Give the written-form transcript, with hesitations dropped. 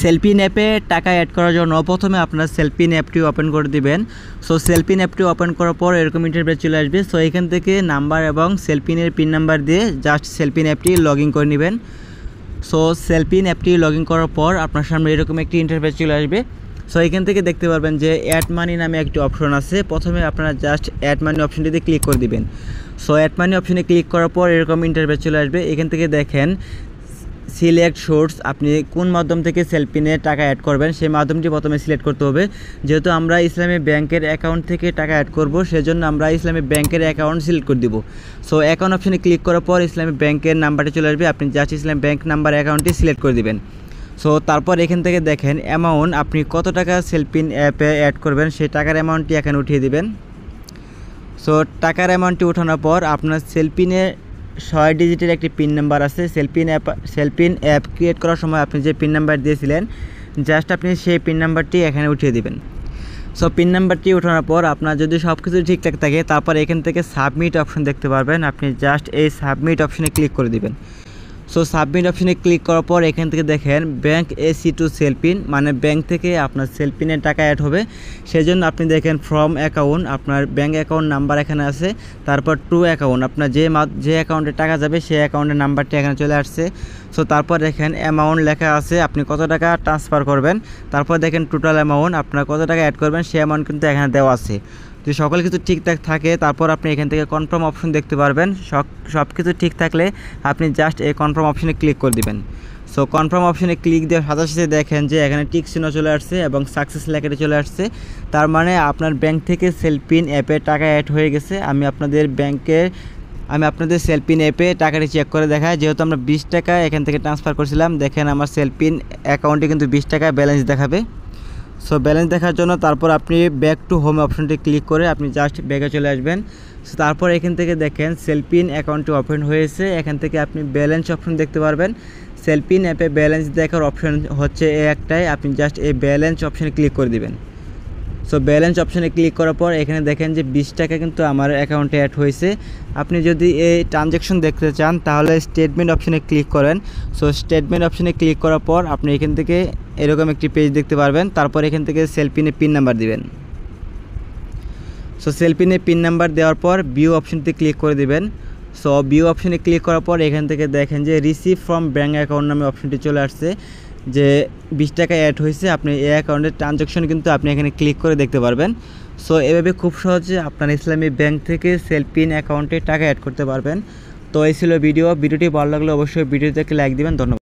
সেলফিন অ্যাপে টাকা অ্যাড করার জন্য প্রথমে আপনার সেলফিন অ্যাপটি ওপেন করে দিবেন। সো সেলফিন অ্যাপটি ওপেন করার পর এরকম ইন্টারফেস চলে আসবে। সো এখান থেকে নাম্বার এবং সেলফিনের পিন নাম্বার দিয়ে জাস্ট সেলফিন অ্যাপটি লগ ইন করে নেবেন। সো সেলফিন অ্যাপটি লগ ইন করার পর আপনার সামনে এরকম একটি ইন্টারফেস চলে আসবে। সো এখান থেকে দেখতে পারবেন যে অ্যাড মানি নামে একটি অপশন আছে। প্রথমে আপনারা জাস্ট অ্যাড মানি অপশনটিতে ক্লিক করে দিবেন। সো অ্যাড মানি অপশনে ক্লিক করার পর এরকম ইন্টারফেস চলে আসবে। এখান থেকে দেখেন সিলেক্ট সোর্স, আপনি কোন মাধ্যম থেকে সেলফিনে টাকা অ্যাড করবেন সেই মাধ্যমটি প্রথমে সিলেক্ট করতে হবে। যেহেতু আমরা ইসলামী ব্যাংকের অ্যাকাউন্ট থেকে টাকা অ্যাড করব, সেজন্য আমরা ইসলামী ব্যাংকের অ্যাকাউন্ট সিলেক্ট করে দিব। সো অ্যাকাউন্ট অপশনে ক্লিক করার পর ইসলামী ব্যাংকের নাম্বারটি চলে আসবে। আপনি জাস্ট ইসলামী ব্যাংক নাম্বার অ্যাকাউন্টটি সিলেক্ট করে দিবেন। সো তারপর এখান থেকে দেখেন অ্যামাউন্ট, আপনি কত টাকা সেলফিন অ্যাপে অ্যাড করবেন সেই টাকার অ্যামাউন্টটি এখানে উঠিয়ে দিবেন। সো টাকার অ্যামাউন্টটি ওঠানোর পর আপনার সেলফিনে 6 ডিজিটের একটি পিন নাম্বার আছে। সেলফিন অ্যাপ ক্রিয়েট করার সময় আপনি যে পিন নাম্বার দিয়েছিলেন জাস্ট আপনি সেই পিন নাম্বারটি এখানে উঠিয়ে দিবেন। সো পিন নাম্বারটি ওঠানোর পর আপনার যদি সব কিছু ঠিকঠাক থাকে তারপর এখান থেকে সাবমিট অপশন দেখতে পারবেন। আপনি জাস্ট এই সাবমিট অপশনে ক্লিক করে দিবেন। সো সাবমিট অপশনে ক্লিক করার পর এখান থেকে দেখেন ব্যাংক এসি টু সেলফিন, মানে ব্যাংক থেকে আপনার সেলফিনের টাকা অ্যাড হবে। সেজন্য আপনি দেখেন ফ্রম অ্যাকাউন্ট, আপনার ব্যাংক অ্যাকাউন্ট নাম্বার এখানে আছে। তারপর টু অ্যাকাউন্ট, আপনার যে অ্যাকাউন্টে টাকা যাবে সেই অ্যাকাউন্টের নাম্বারটি এখানে চলে আসছে। সো তারপর দেখেন অ্যামাউন্ট লেখা আছে, আপনি কত টাকা ট্রান্সফার করবেন। তারপর দেখেন টোটাল অ্যামাউন্ট, আপনার কত টাকা অ্যাড করবেন সেই অ্যামাউন্ট কিন্তু এখানে দেওয়া আছে। যদি সকল কিছু ঠিকঠাক থাকে তারপর আপনি এখান থেকে কনফার্ম অপশন দেখতে পারবেন। সব কিছু ঠিক থাকলে আপনি জাস্ট এই কনফার্ম অপশনে ক্লিক করে দিবেন। সো কনফার্ম অপশনে ক্লিক দেওয়ার সাথে সাথে দেখেন যে এখানে টিক চিহ্ন চলে আসছে এবং সাকসেস লেখাটি চলে আসছে। তার মানে আপনার ব্যাংক থেকে সেলফিন অ্যাপে টাকা অ্যাড হয়ে গেছে। আমি আপনাদের সেলফিন অ্যাপে টাকাটি চেক করে দেখাই। যেহেতু আমরা 20 টাকা এখান থেকে ট্রান্সফার করছিলাম, দেখেন আমার সেলফিন অ্যাকাউন্টে কিন্তু 20 টাকা ব্যালেন্স দেখাবে। সো ব্যালেন্স দেখার জন্য তারপর আপনি ব্যাক টু হোম অপশনটি ক্লিক করে আপনি জাস্ট ব্যাগে চলে আসবেন। সো তারপর এখান থেকে দেখেন সেলফিন অ্যাকাউন্টটি ওপেন হয়েছে। এখান থেকে আপনি ব্যালেন্স অপশন দেখতে পারবেন। সেলফিন অ্যাপে ব্যালেন্স দেখার অপশন হচ্ছে একটাই, আপনি জাস্ট এই ব্যালেন্স অপশনে ক্লিক করে দিবেন। সো ব্যালেন্স অপশনে ক্লিক করার পর এখানে দেখেন যে 20 টাকা কিন্তু আমার অ্যাকাউন্টে অ্যাড হয়েছে। আপনি যদি এই ট্রানজ্যাকশন দেখতে চান তাহলে স্টেটমেন্ট অপশনে ক্লিক করেন। সো স্টেটমেন্ট অপশনে ক্লিক করার পর আপনি এখান থেকে এরকম একটি পেজ দেখতে পারবেন। তারপর এখান থেকে সেলফিনে পিন নাম্বার দিবেন। সো সেলফিনে পিন নাম্বার দেওয়ার পর ভিউ অপশনটি ক্লিক করে দিবেন। সো ভিউ অপশনে ক্লিক করার পর এখান থেকে দেখেন যে রিসিভ ফ্রম ব্যাঙ্ক অ্যাকাউন্ট নামে অপশনটি চলে আসছে, যে 20 টাকা অ্যাড হয়েছে। আপনি এই অ্যাকাউন্টের ট্রানজ্যাকশন কিন্তু আপনি এখানে ক্লিক করে দেখতে পারবেন। সো এভাবে খুব সহজে আপনার ইসলামী ব্যাংক থেকে সেলফিন অ্যাকাউন্টে টাকা অ্যাড করতে পারবেন। তো এই ছিল ভিডিওটি ভালো লাগলে অবশ্যই ভিডিওতে লাইক দিবেন। ধন্যবাদ।